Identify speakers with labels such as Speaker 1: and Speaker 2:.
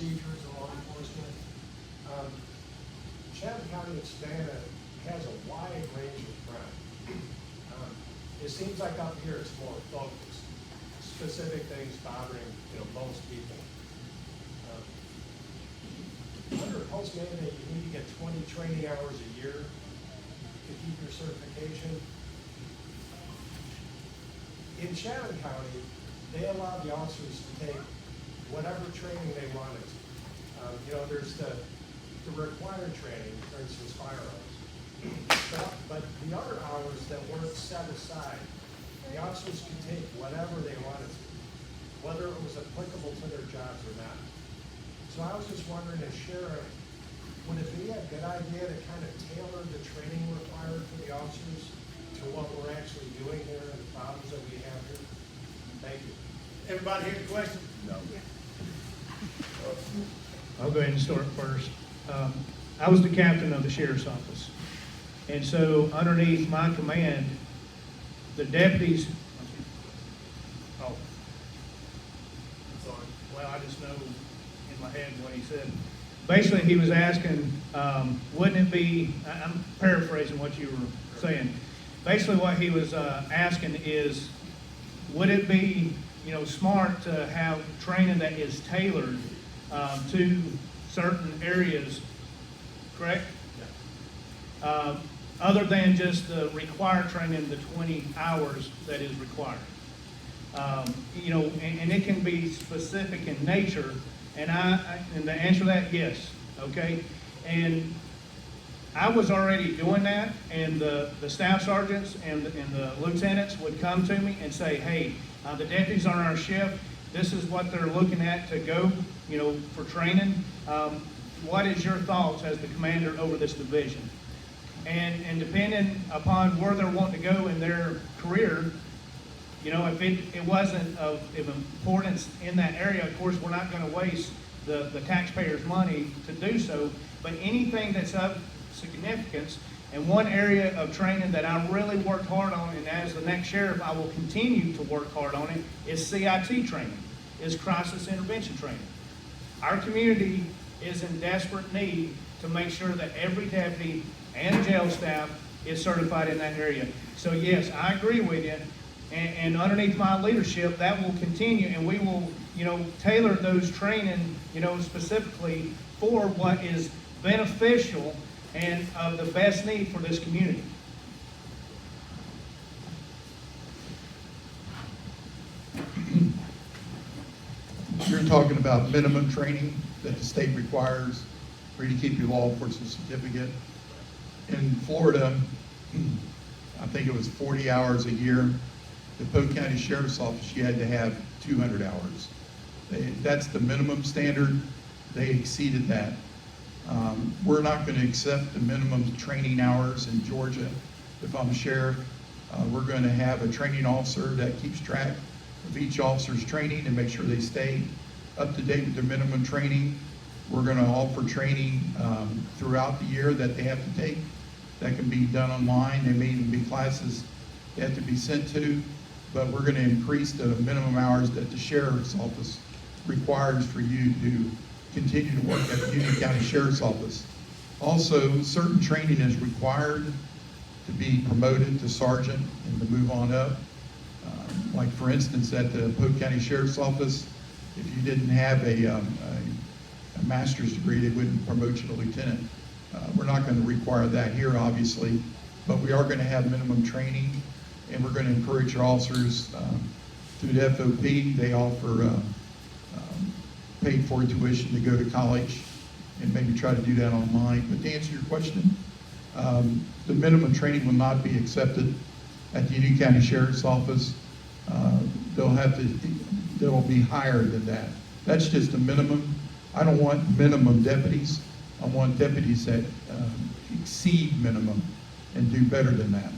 Speaker 1: procedures in law enforcement. Chatham County and Savannah has a wide range of crime. It seems like up here it's more focused, specific things bothering, most people. Under post mandate, you need to get 20 training hours a year to keep your certification. In Chatham County, they allow the officers to take whatever training they wanted. There's the required training, for instance, firearms. But the other hours that weren't set aside, the officers could take whatever they wanted to, whether it was applicable to their jobs or not. So I was just wondering, as sheriff, would it be a good idea to kind of tailor the training required for the officers to what we're actually doing here and the problems that we have here? Thank you.
Speaker 2: Everybody hear the question?
Speaker 3: No.
Speaker 4: I'll go ahead and start first. I was the captain of the sheriff's office. And so underneath my command, the deputies, oh, sorry. Well, I just know in my head what he said. Basically, he was asking, wouldn't it be, I'm paraphrasing what you were saying. Basically, what he was asking is, would it be, smart to have training that is tailored to certain areas, correct? Yeah. Other than just the required training, the 20 hours that is required. And it can be specific in nature, and the answer to that, yes, okay? And I was already doing that, and the staff sergeants and the lieutenants would come to me and say, hey, the deputies on our shift, this is what they're looking at to go, for training. What is your thoughts as the commander over this division? And depending upon where they're wanting to go in their career, if it wasn't of importance in that area, of course, we're not going to waste the taxpayers' money to do so. But anything that's of significance, and one area of training that I really worked hard on, and as the next sheriff, I will continue to work hard on it, is CIT training, is crisis intervention training. Our community is in desperate need to make sure that every deputy and jail staff is certified in that area. So yes, I agree with you. And underneath my leadership, that will continue, and we will, tailor those training, specifically for what is beneficial and of the best need for this community.
Speaker 3: You're talking about minimum training that the state requires for you to keep your law enforcement certificate. In Florida, I think it was 40 hours a year. The Polk County Sheriff's Office, you had to have 200 hours. That's the minimum standard. They exceeded that. We're not going to accept the minimum training hours in Georgia. If I'm a sheriff, we're going to have a training officer that keeps track of each officer's training and make sure they stay up to date with their minimum training. We're going to offer training throughout the year that they have to take. That can be done online. There may even be classes they have to be sent to, but we're going to increase the minimum hours that the sheriff's office requires for you to continue to work at the Union County Sheriff's Office. Also, certain training is required to be promoted to sergeant and to move on up. Like for instance, at the Polk County Sheriff's Office, if you didn't have a master's degree, they wouldn't promote you to lieutenant. We're not going to require that here, obviously, but we are going to have minimum training, and we're going to encourage our officers through the FOP. They offer paid for tuition to go to college and maybe try to do that online. But to answer your question, the minimum training will not be accepted at the Union County Sheriff's Office. They'll be higher than that. That's just a minimum. I don't want minimum deputies. I want deputies that exceed minimum and do better than that.